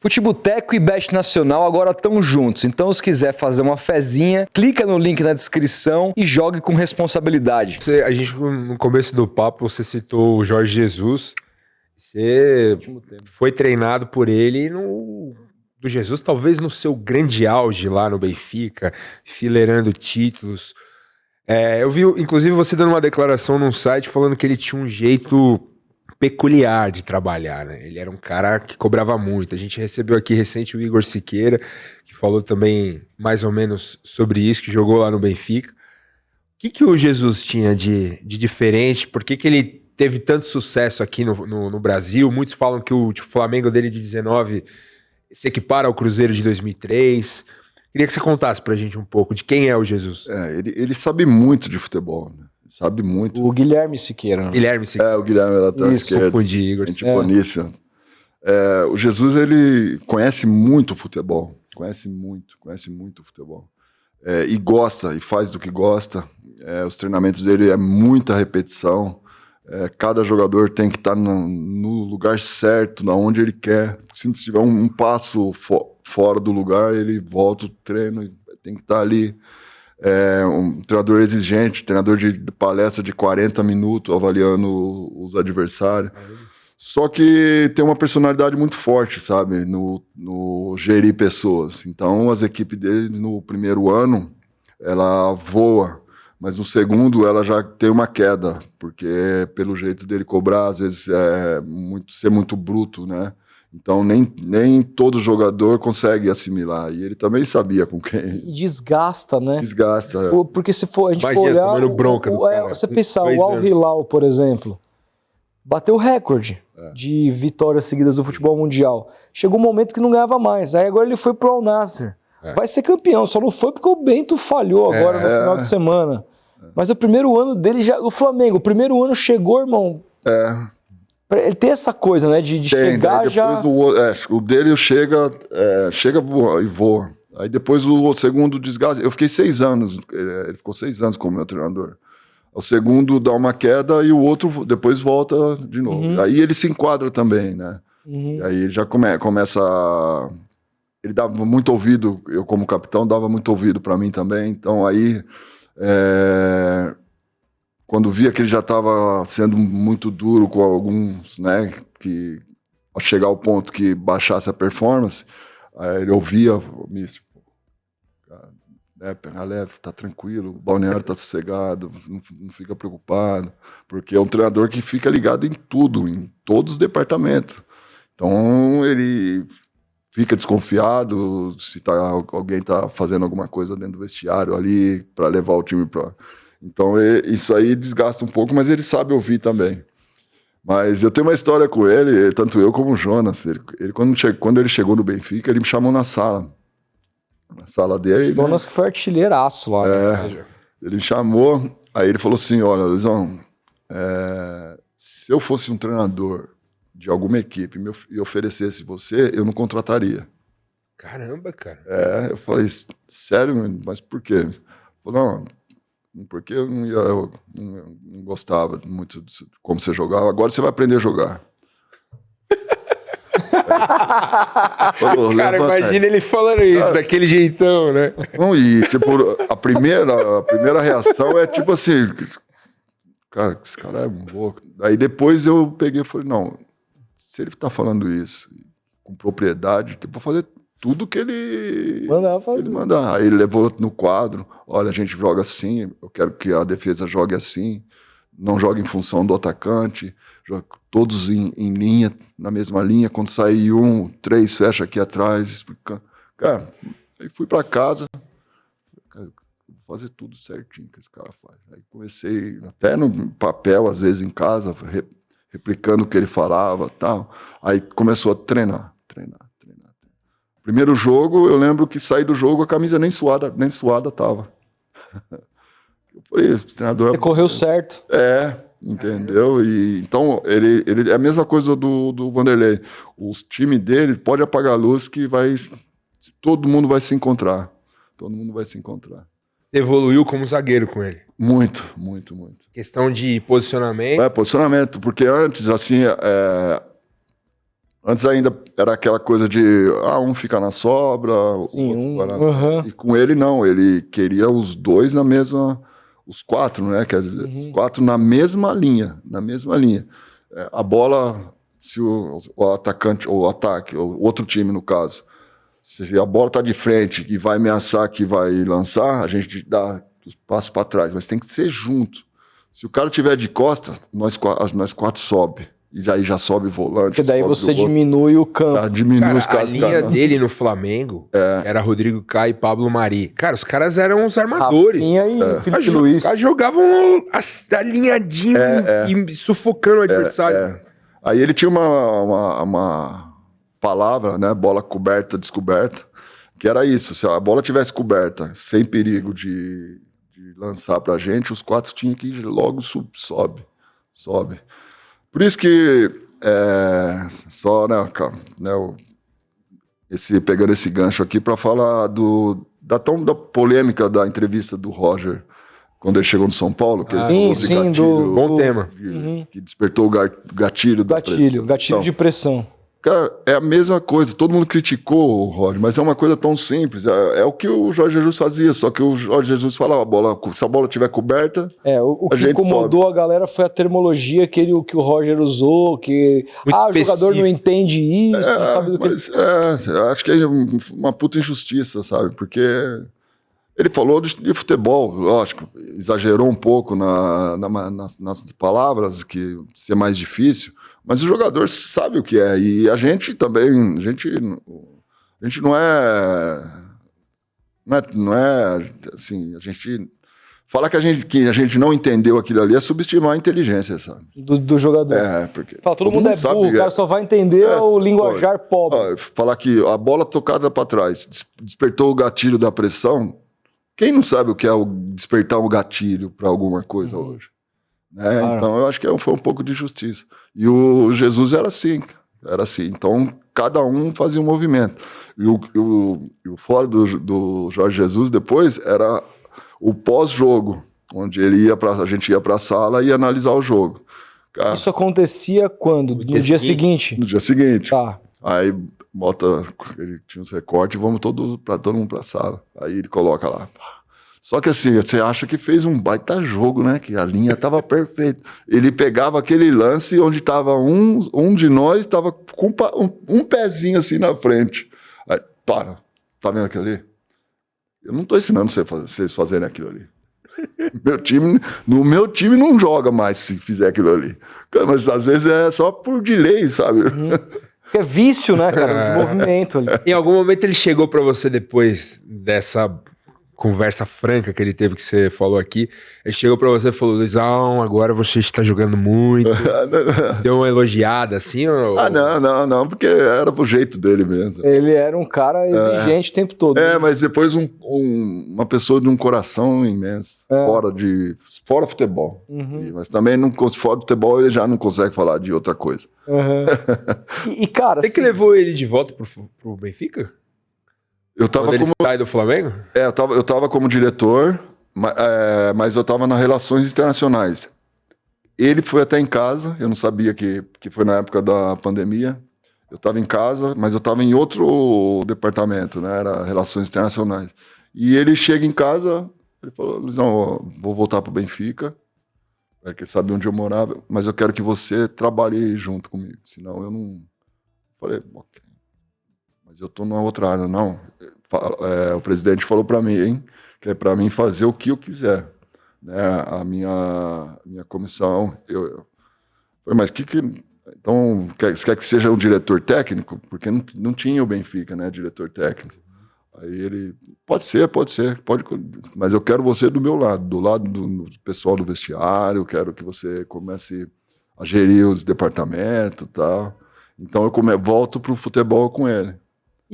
Futeboteco e Bet Nacional agora estão juntos, então se quiser fazer uma fezinha, clica no link na descrição e jogue com responsabilidade. A gente, no começo do papo, você citou o Jorge Jesus. Você foi treinado por ele do Jesus, talvez no seu grande auge lá no Benfica, fileirando títulos. Eu vi, inclusive, você dando uma declaração num site falando que ele tinha um jeito peculiar de trabalhar, né? Ele era um cara que cobrava muito. A gente recebeu aqui recente o Igor Siqueira, que falou também mais ou menos sobre isso, que jogou lá no Benfica. O que o Jesus tinha de diferente? Por que ele teve tanto sucesso aqui no Brasil? Muitos falam que o Flamengo dele de 19 se equipara ao Cruzeiro de 2003. Queria que você contasse pra gente um pouco de quem é o Jesus. Ele sabe muito de futebol, né? Sabe muito. O Guilherme Siqueira. Guilherme Siqueira. O Guilherme lateral esquerdo. Confundi, Igor. Gente boníssima. O Jesus, ele conhece muito futebol. Conhece muito futebol. E gosta, e faz do que gosta. Os treinamentos dele é muita repetição. Cada jogador tem que estar no lugar certo, na onde ele quer. Se tiver um passo fora do lugar, ele volta o treino, tem que estar ali. Um treinador exigente, treinador de palestra de 40 minutos, avaliando os adversários. Só que tem uma personalidade muito forte, sabe? No gerir pessoas. Então, as equipes dele, no primeiro ano, ela voa. Mas no segundo, ela já tem uma queda. Porque pelo jeito dele cobrar, às vezes, ser muito bruto, né? Então, nem todo jogador consegue assimilar. E ele também sabia com quem. E desgasta, né? Desgasta. Porque se for, a gente Imagina, for olhar... tomando bronca do cara. Você pensar, o Al Hilal, por exemplo, bateu o recorde de vitórias seguidas do futebol mundial. Chegou um momento que não ganhava mais. Aí agora ele foi pro Al Nassr. Vai ser campeão, só não foi porque o Bento falhou agora no final de semana. Mas o primeiro ano dele o Flamengo, o primeiro ano chegou, irmão... Ele tem essa coisa, né, de chegar já... O dele chega e voa. Aí depois o segundo desgaste... Eu fiquei 6 anos, ele ficou 6 anos como meu treinador. O segundo dá uma queda e o outro depois volta de novo. Aí ele se enquadra também, né? E aí ele já começa a... Ele dava muito ouvido, eu como capitão dava muito ouvido para mim também. Então aí... Quando via que ele já estava sendo muito duro com alguns, né, que ao chegar ao ponto que baixasse a performance, aí ele ouvia o mister, pega leve, tá tranquilo, o balneário tá sossegado, não fica preocupado, porque é um treinador que fica ligado em tudo, em todos os departamentos. Então ele fica desconfiado se alguém tá fazendo alguma coisa dentro do vestiário ali para levar o time para... Então, isso aí desgasta um pouco, mas ele sabe ouvir também. Mas eu tenho uma história com ele, tanto eu como o Jonas. Quando ele chegou no Benfica, ele me chamou na sala. Na sala dele. O Jonas que foi artilheiraço lá. Ele me chamou, aí ele falou assim, olha, Luizão, se eu fosse um treinador de alguma equipe e oferecesse você, eu não contrataria. Caramba, cara. Eu falei, sério, mas por quê? Ele falou, não... Porque eu não gostava muito de como você jogava. Agora você vai aprender a jogar. Cara, imagina ele falando isso, daquele jeitão, né? Bom, e tipo, a primeira reação é tipo assim, cara, esse cara é louco. Aí depois eu peguei e falei, não, se ele tá falando isso com propriedade, eu vou fazer tudo que ele mandar. Aí ele levou no quadro, olha, a gente joga assim, eu quero que a defesa jogue assim, não jogue em função do atacante, joga todos em linha, na mesma linha, quando sair 3 fecha aqui atrás, explicando. Cara, aí fui para casa, vou fazer tudo certinho que esse cara faz. Aí comecei, até no papel, às vezes em casa, replicando o que ele falava e tal. Aí começou a treinar. Primeiro jogo, eu lembro que saí do jogo, a camisa nem suada tava. Eu falei, esse treinador... Você correu certo. Entendeu? E, então, ele é a mesma coisa do Vanderlei. Os times dele pode apagar a luz que todo mundo vai se encontrar. Todo mundo vai se encontrar. Você evoluiu como zagueiro com ele? Muito. Questão de posicionamento? Posicionamento, porque antes, assim... Antes ainda era aquela coisa de um fica na sobra, Sim, o outro e com ele não, ele queria os dois na mesma, os quatro, né? Quer dizer, os quatro na mesma linha, A bola, se o atacante, ou ataque, o outro time no caso, se a bola tá de frente e vai ameaçar que vai lançar, a gente dá os passos para trás, mas tem que ser junto. Se o cara tiver de costas, nós quatro sobe. E aí já sobe volante. Porque daí você diminui o campo. Diminui os caras. A linha dele no Flamengo era Rodrigo Caio e Pablo Mari. Cara, os caras eram os armadores. Rafinha e Felipe Luiz. Os caras jogavam alinhadinho e sufocando o adversário. Aí ele tinha uma palavra, né? Bola coberta, descoberta, que era isso. Se a bola tivesse coberta, sem perigo de lançar pra gente, os quatro tinham que ir logo sobe. Por isso que pegando esse gancho aqui para falar da polêmica da entrevista do Roger quando ele chegou no São Paulo, que bom tema, que despertou o gatilho de pressão. Cara, é a mesma coisa. Todo mundo criticou o Roger, mas é uma coisa tão simples. É o que o Jorge Jesus fazia, só que o Jorge Jesus falava, se a bola estiver coberta, o que incomodou a galera foi a termologia que o Roger usou, que o jogador não entende isso, não sabe do que acho que é uma puta injustiça, sabe? Porque ele falou de futebol, lógico, exagerou um pouco nas palavras, que ser mais difícil, mas o jogador sabe o que é, e a gente também, a gente não é assim, a gente falar que a gente não entendeu aquilo ali é subestimar a inteligência, sabe? Do jogador. Porque todo mundo é burro, o cara só vai entender o linguajar pobre. Falar que a bola tocada para trás despertou o gatilho da pressão, quem não sabe o que é despertar um gatilho para alguma coisa hoje? Claro. Então eu acho que foi um pouco de justiça. E o Jesus era assim. Então cada um fazia um movimento. E o fora do Jorge Jesus depois era o pós-jogo, onde a gente ia para a sala e ia analisar o jogo. Cara, isso acontecia quando? No dia seguinte? No dia seguinte. Tá. Aí ele tinha uns recortes, vamos todo mundo para a sala. Aí ele coloca lá. Só que assim, você acha que fez um baita jogo, né? Que a linha tava perfeita. Ele pegava aquele lance onde tava um de nós, tava com um pezinho assim na frente. Aí, tá vendo aquilo ali? Eu não tô ensinando vocês fazerem aquilo ali. No meu time não joga mais se fizer aquilo ali. Mas às vezes é só por delay, sabe? É vício, né, cara? De movimento ali. Em algum momento ele chegou pra você depois dessa conversa franca que ele teve, que você falou aqui, ele chegou pra você e falou: Luizão, agora você está jogando muito. Deu uma elogiada assim? Não, porque era pro jeito dele mesmo. Ele era um cara exigente o tempo todo. Mas depois uma pessoa de um coração imenso, fora futebol. Mas também, fora futebol, ele já não consegue falar de outra coisa. Cara, você que levou ele de volta pro Benfica? Quando ele sai do Flamengo? Eu tava como diretor, mas eu tava nas relações internacionais. Ele foi até em casa, eu não sabia que foi na época da pandemia. Eu tava em casa, mas eu tava em outro departamento, né? Era relações internacionais. E ele chega em casa, ele falou: Luizão, vou voltar pro Benfica, porque sabe onde eu morava, mas eu quero que você trabalhe junto comigo, senão eu não... Falei, ok. Mas eu tô numa outra área, não. O presidente falou para mim, que é para mim fazer o que eu quiser, né? A minha comissão, eu falei, mas então, você quer que seja um diretor técnico? Porque não tinha o Benfica, né, diretor técnico. Aí ele, pode ser, mas eu quero você do meu lado, do lado do pessoal do vestiário, eu quero que você comece a gerir os departamentos e tal. Então eu volto pro futebol com ele.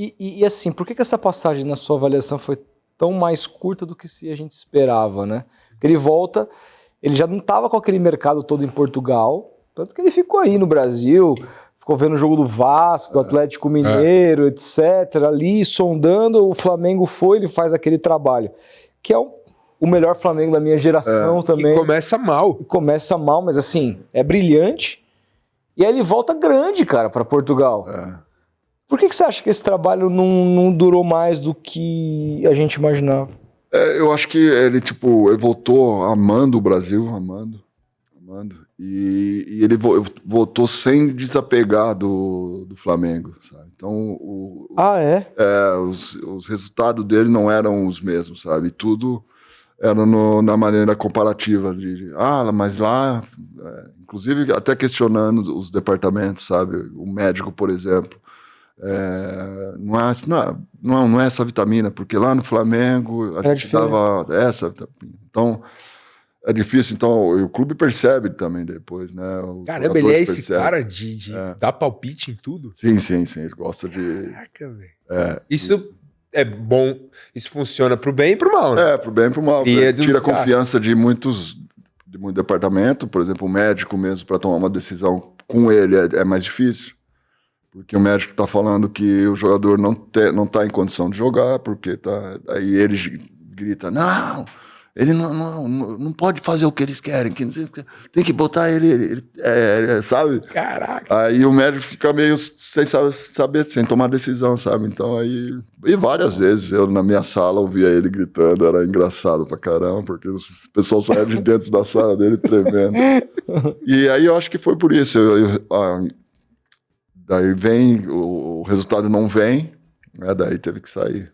E assim, por que essa passagem na sua avaliação foi tão mais curta do que a gente esperava, né? Porque ele volta, ele já não estava com aquele mercado todo em Portugal, tanto que ele ficou aí no Brasil, ficou vendo o jogo do Vasco, do Atlético Mineiro, etc., ali sondando, o Flamengo ele faz aquele trabalho, que é o melhor Flamengo da minha geração também. E começa mal. Começa mal, mas assim, é brilhante. E aí ele volta grande, cara, pra Portugal. Por que você acha que esse trabalho não durou mais do que a gente imaginava? Eu acho que ele, tipo, ele voltou amando o Brasil, amando. E ele voltou sem desapegar do Flamengo, sabe? Então, os resultados dele não eram os mesmos, sabe? Tudo era na maneira comparativa mas lá, inclusive até questionando os departamentos, sabe? O médico, por exemplo, não é essa vitamina, porque lá no Flamengo a gente dava essa vitamina. Então, é difícil, então o clube percebe também depois, né? Caramba, ele é esse cara de dar palpite em tudo? Sim, ele gosta de... Caraca, velho. Isso é bom, isso funciona pro bem e pro mal, né? Pro bem e pro mal. Tira a confiança de muito departamento, por exemplo, o médico mesmo, para tomar uma decisão com ele é mais difícil, porque o médico tá falando que o jogador não tá em condição de jogar, porque aí ele grita, não... Ele não pode fazer o que eles querem, tem que botar ele sabe? Caraca! Aí o médico fica meio sem saber, sem tomar decisão, sabe? Então aí... E várias vezes eu na minha sala ouvia ele gritando, era engraçado pra caramba, porque o pessoal saia de dentro da sala dele tremendo. E aí eu acho que foi por isso. Daí vem, o resultado não vem, né? Daí teve que sair.